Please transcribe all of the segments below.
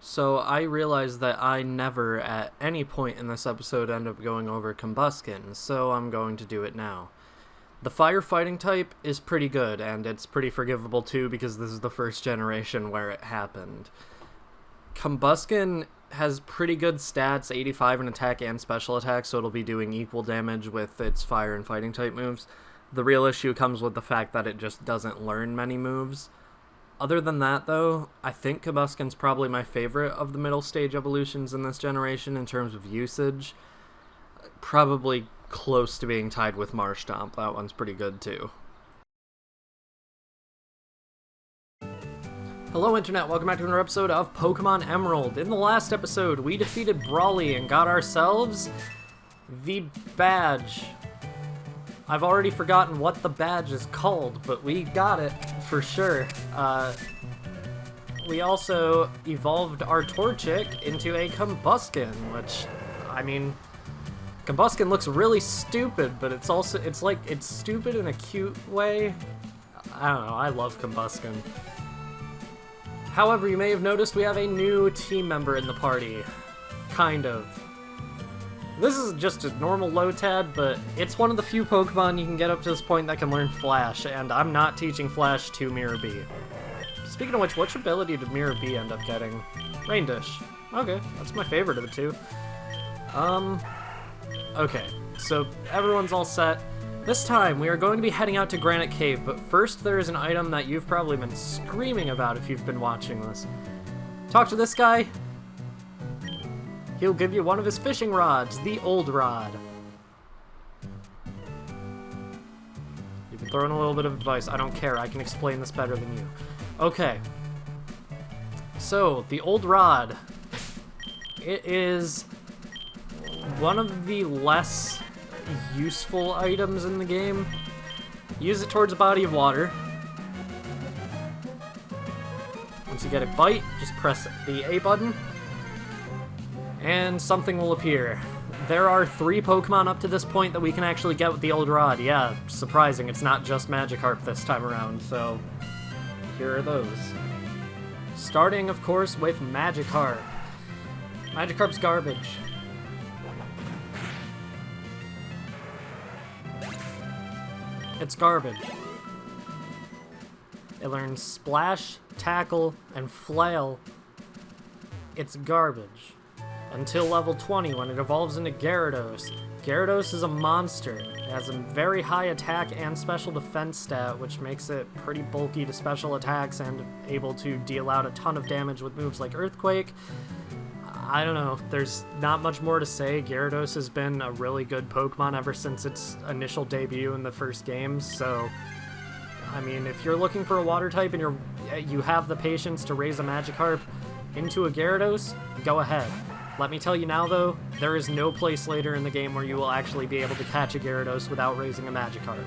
So I realized that I never at any point in this episode end up going over Combuskin, so I'm going to do it now. The firefighting type is pretty good, and it's pretty forgivable too because this is the first generation where it happened. Combuskin has pretty good stats, 85 in attack and special attack, so it'll be doing equal damage with its fire and fighting type moves. The real issue comes with the fact that it just doesn't learn many moves. Other than that, though, I think Combuskin's probably my favorite of the middle stage evolutions in this generation in terms of usage. Probably close to being tied with Marshtomp. That one's pretty good, too. Hello, Internet. Welcome back to another episode of Pokemon Emerald. In the last episode, we defeated Brawly and got ourselves the badge. I've already forgotten what the badge is called, but we got it for sure. We also evolved our Torchic into a Combuskin, which, I mean, Combuskin looks really stupid, but it's stupid in a cute way. I don't know, I love Combuskin. However, you may have noticed we have a new team member in the party. Kind of. This is just a normal Lotad, but it's one of the few Pokemon you can get up to this point that can learn Flash, and I'm not teaching Flash to Mirror B. Speaking of which ability did Mirror B end up getting? Rain Dish. Okay, that's my favorite of the two. Okay, so everyone's all set. This time, we are going to be heading out to Granite Cave, but first there is an item that you've probably been screaming about if you've been watching this. Talk to this guy. He'll give you one of his fishing rods, the Old Rod. You've been throwing a little bit of advice. I don't care. I can explain this better than you. Okay. So, the Old Rod. It is one of the less useful items in the game. Use it towards a body of water. Once you get a bite, just press the A button. And something will appear. There are 3 Pokemon up to this point that we can actually get with the Old Rod. Yeah, surprising. It's not just Magikarp this time around, so here are those. Starting, of course, with Magikarp. Magikarp's garbage. It's garbage. It learns Splash, Tackle, and Flail. It's garbage. Until level 20, when it evolves into Gyarados. Gyarados is a monster. It has a very high attack and special defense stat, which makes it pretty bulky to special attacks and able to deal out a ton of damage with moves like Earthquake. I don't know, there's not much more to say. Gyarados has been a really good Pokemon ever since its initial debut in the first game, so I mean, if you're looking for a water type and you have the patience to raise a Magikarp into a Gyarados, go ahead. Let me tell you now, though, there is no place later in the game where you will actually be able to catch a Gyarados without raising a Magikarp.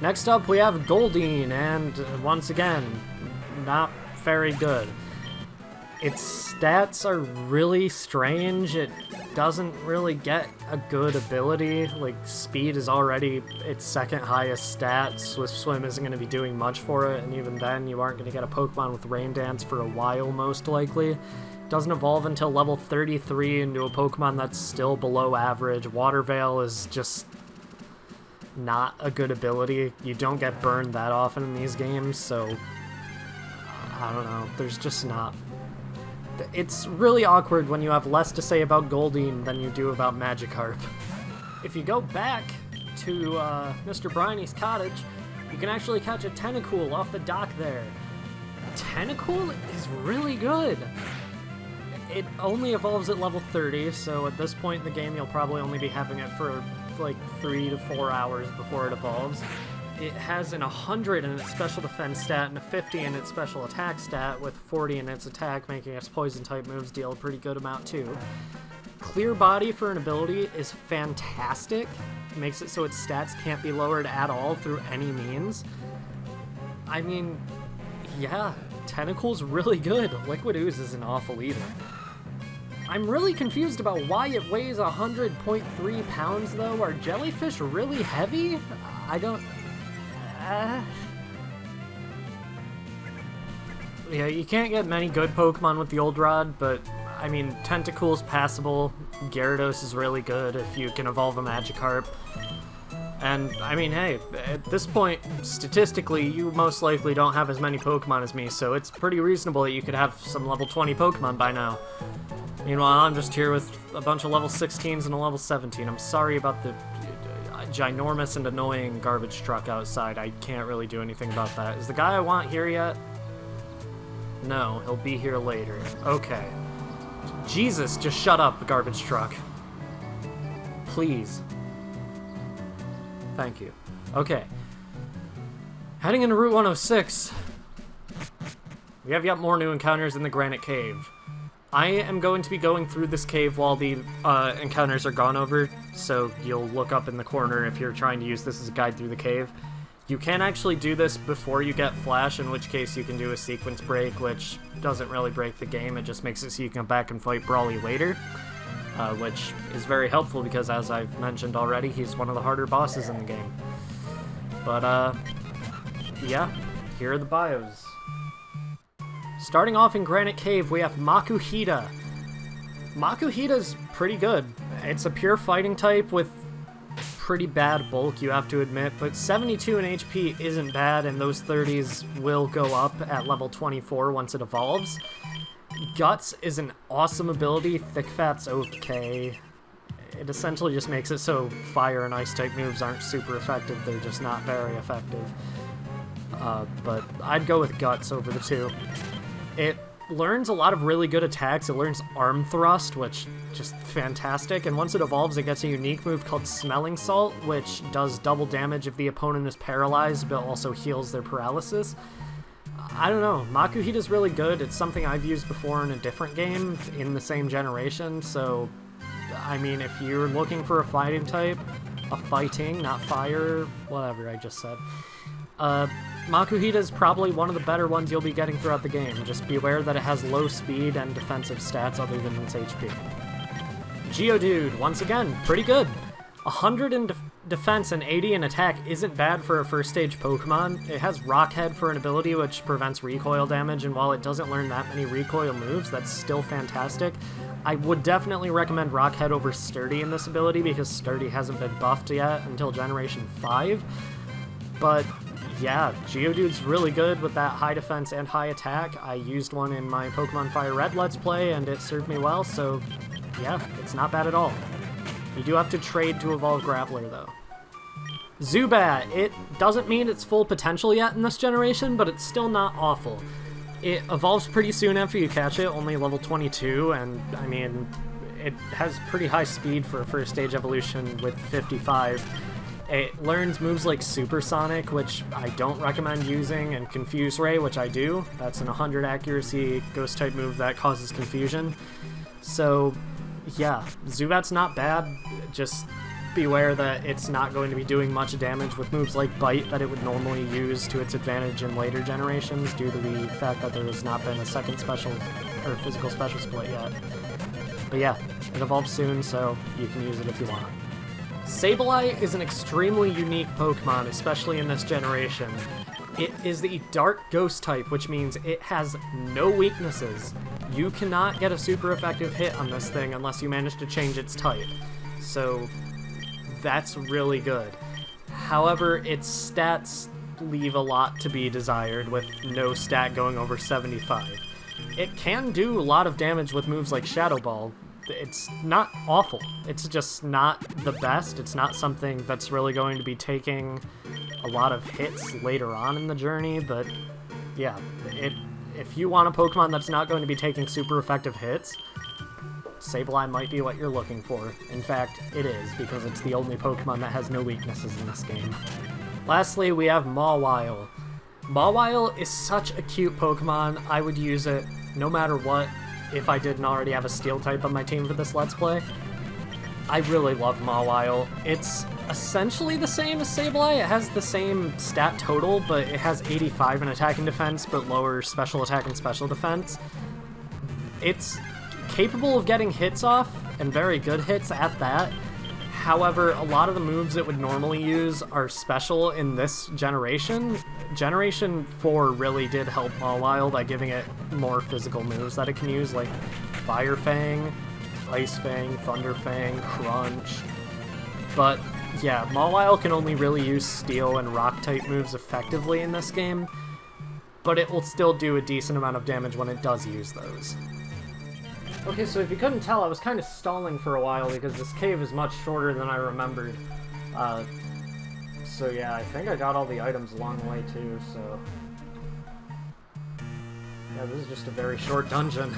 Next up, we have Goldeen, and once again, not very good. Its stats are really strange. It doesn't really get a good ability. Like, speed is already its second highest stat. Swift Swim isn't going to be doing much for it, and even then, you aren't going to get a Pokemon with Rain Dance for a while, most likely. Doesn't evolve until level 33 into a Pokemon that's still below average. Water Veil is just not a good ability. You don't get burned that often in these games, so I don't know. There's just not. It's really awkward when you have less to say about Goldeen than you do about Magikarp. If you go back to Mr. Briney's cottage, you can actually catch a Tentacool off the dock there. Tentacool is really good. It only evolves at level 30, so at this point in the game you'll probably only be having it for like 3 to 4 hours before it evolves. It has an 100 in its special defense stat and a 50 in its special attack stat, with 40 in its attack, making its poison type moves deal a pretty good amount too. Clear Body for an ability is fantastic. It makes it so its stats can't be lowered at all through any means. I mean, yeah, Tentacle's really good. Liquid Ooze isn't awful either. I'm really confused about why it weighs 100.3 pounds, though. Are jellyfish really heavy? I don't... Yeah, you can't get many good Pokemon with the Old Rod, but, I mean, Tentacool's passable. Gyarados is really good if you can evolve a Magikarp. And, I mean, hey, at this point, statistically, you most likely don't have as many Pokemon as me, so it's pretty reasonable that you could have some level 20 Pokemon by now. Meanwhile, I'm just here with a bunch of level 16s and a level 17. I'm sorry about the ginormous and annoying garbage truck outside. I can't really do anything about that. Is the guy I want here yet? No, he'll be here later. Okay. Jesus, just shut up, garbage truck. Please. Thank you. Okay. Heading into Route 106. We have yet more new encounters in the Granite Cave. I am going to be going through this cave while the encounters are gone over, so you'll look up in the corner if you're trying to use this as a guide through the cave. You can actually do this before you get Flash, in which case you can do a sequence break, which doesn't really break the game, it just makes it so you can come back and fight Brawly later. Which is very helpful because, as I've mentioned already, he's one of the harder bosses in the game. But, yeah, here are the bios. Starting off in Granite Cave, we have Makuhita. Makuhita's pretty good. It's a pure fighting type with pretty bad bulk, you have to admit, but 72 in HP isn't bad, and those 30s will go up at level 24 once it evolves. Guts is an awesome ability. Thick Fat's okay. It essentially just makes it so fire and ice type moves aren't super effective, they're just not very effective. But I'd go with Guts over the two. It learns a lot of really good attacks. It learns Arm Thrust, which just fantastic, and once it evolves it gets a unique move called Smelling Salt, which does double damage if the opponent is paralyzed, but also heals their paralysis. I don't know, Makuhita's really good. It's something I've used before in a different game in the same generation, so I mean, if you're looking for a fighting type, not fire, whatever I just said, Makuhita is probably one of the better ones you'll be getting throughout the game. Just be aware that it has low speed and defensive stats other than its HP. Geodude, once again, pretty good. 100 in defense and 80 in attack isn't bad for a first stage Pokemon. It has Rock Head for an ability which prevents recoil damage, and while it doesn't learn that many recoil moves, that's still fantastic. I would definitely recommend Rock Head over Sturdy in this ability because Sturdy hasn't been buffed yet until Generation 5. But yeah, Geodude's really good with that high defense and high attack. I used one in my Pokemon Fire Red Let's Play and it served me well, so yeah, it's not bad at all. You do have to trade to evolve Graveler though. Zubat, it doesn't mean its full potential yet in this generation, but it's still not awful. It evolves pretty soon after you catch it, only level 22, and I mean, it has pretty high speed for a first stage evolution with 55. It learns moves like Supersonic, which I don't recommend using, and Confuse Ray, which I do. That's an 100 accuracy ghost-type move that causes confusion. So, yeah, Zubat's not bad, just beware that it's not going to be doing much damage with moves like Bite that it would normally use to its advantage in later generations due to the fact that there has not been a second special, or physical special split yet. But yeah, it evolves soon, so you can use it if you want. Sableye is an extremely unique Pokemon, especially in this generation. It is the Dark Ghost type, which means it has no weaknesses. You cannot get a super effective hit on this thing unless you manage to change its type. So that's really good. However, its stats leave a lot to be desired, with no stat going over 75. It can do a lot of damage with moves like Shadow Ball. It's not awful. It's just not the best. It's not something that's really going to be taking a lot of hits later on in the journey, but yeah, if you want a Pokemon that's not going to be taking super effective hits, Sableye might be what you're looking for. In fact, it is, because it's the only Pokemon that has no weaknesses in this game. Lastly, we have Mawile. Mawile is such a cute Pokemon. I would use it no matter what if I didn't already have a Steel type on my team for this Let's Play. I really love Mawile. It's essentially the same as Sableye. It has the same stat total, but it has 85 in attack and defense, but lower special attack and special defense. It's capable of getting hits off, and very good hits at that. However, a lot of the moves it would normally use are special in this generation. Generation 4 really did help Mawile by giving it more physical moves that it can use, like Fire Fang, Ice Fang, Thunder Fang, Crunch. But yeah, Mawile can only really use Steel and Rock-type moves effectively in this game, but it will still do a decent amount of damage when it does use those. Okay, so if you couldn't tell, I was kind of stalling for a while because this cave is much shorter than I remembered. So yeah, I think I got all the items along the way too, so... Yeah, this is just a very short dungeon.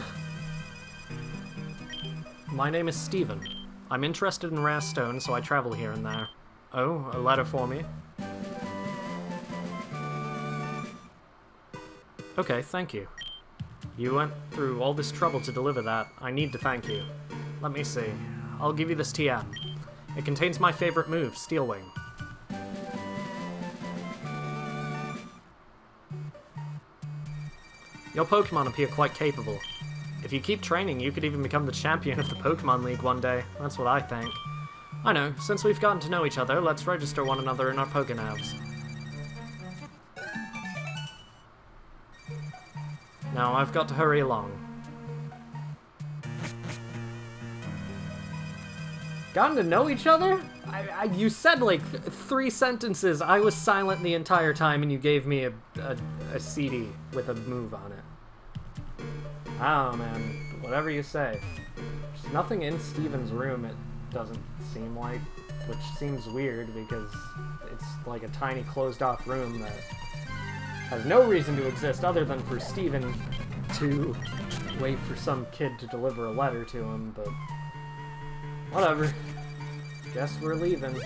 My name is Steven. I'm interested in rare stone, so I travel here and there. Oh, a letter for me. Okay, thank you. You went through all this trouble to deliver that. I need to thank you. Let me see. I'll give you this TM. It contains my favorite move, Steel Wing. Your Pokémon appear quite capable. If you keep training, you could even become the champion of the Pokémon League one day. That's what I think. I know, since we've gotten to know each other, let's register one another in our Pokénavs. Now, I've got to hurry along. Gotten to know each other? You said like 3 sentences. I was silent the entire time and you gave me a CD with a move on it. I don't know, man. Whatever you say. There's nothing in Steven's room, it doesn't seem like, which seems weird because it's like a tiny closed-off room that has no reason to exist other than for Steven to wait for some kid to deliver a letter to him, but whatever. Guess we're leaving.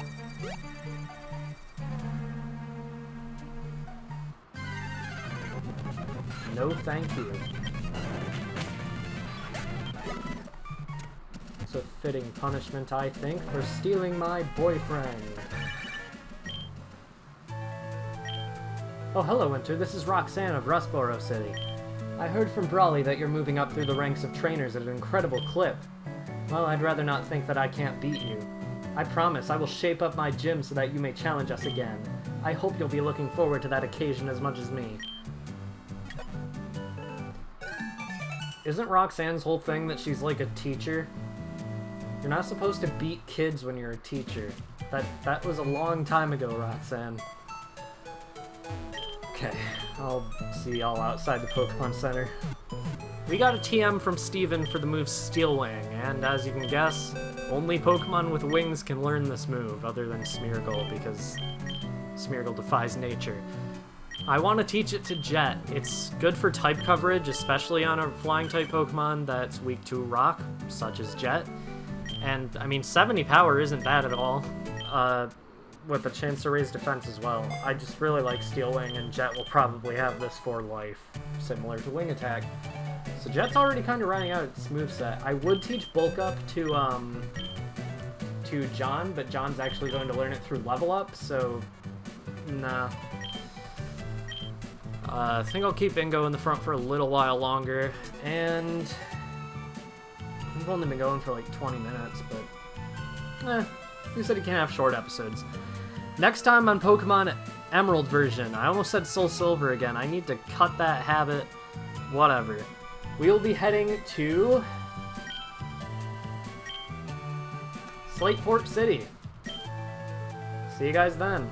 No thank you. It's a fitting punishment, I think, for stealing my boyfriend. Oh, hello, Winter. This is Roxanne of Rustboro City. I heard from Brawley that you're moving up through the ranks of trainers at an incredible clip. Well, I'd rather not think that I can't beat you. I promise I will shape up my gym so that you may challenge us again. I hope you'll be looking forward to that occasion as much as me. Isn't Roxanne's whole thing that she's like a teacher? You're not supposed to beat kids when you're a teacher. That was a long time ago, Roxanne. Okay, I'll see y'all outside the Pokemon Center. We got a TM from Steven for the move Steel Wing, and as you can guess, only Pokemon with wings can learn this move, other than Smeargle, because Smeargle defies nature. I want to teach it to Jet. It's good for type coverage, especially on a flying-type Pokemon that's weak to rock, such as Jet. And, I mean, 70 power isn't bad at all. With a chance to raise defense as well. I just really like Steel Wing, and Jet will probably have this for life, similar to Wing Attack. So Jet's already kind of running out its moveset. I would teach Bulk Up to John, but John's actually going to learn it through Level Up, so nah. I think I'll keep Ingo in the front for a little while longer, and we've only been going for like 20 minutes, but who said he can't have short episodes? Next time on Pokemon Emerald version, I almost said Soul Silver again. I need to cut that habit. Whatever. We will be heading to Slateport City. See you guys then.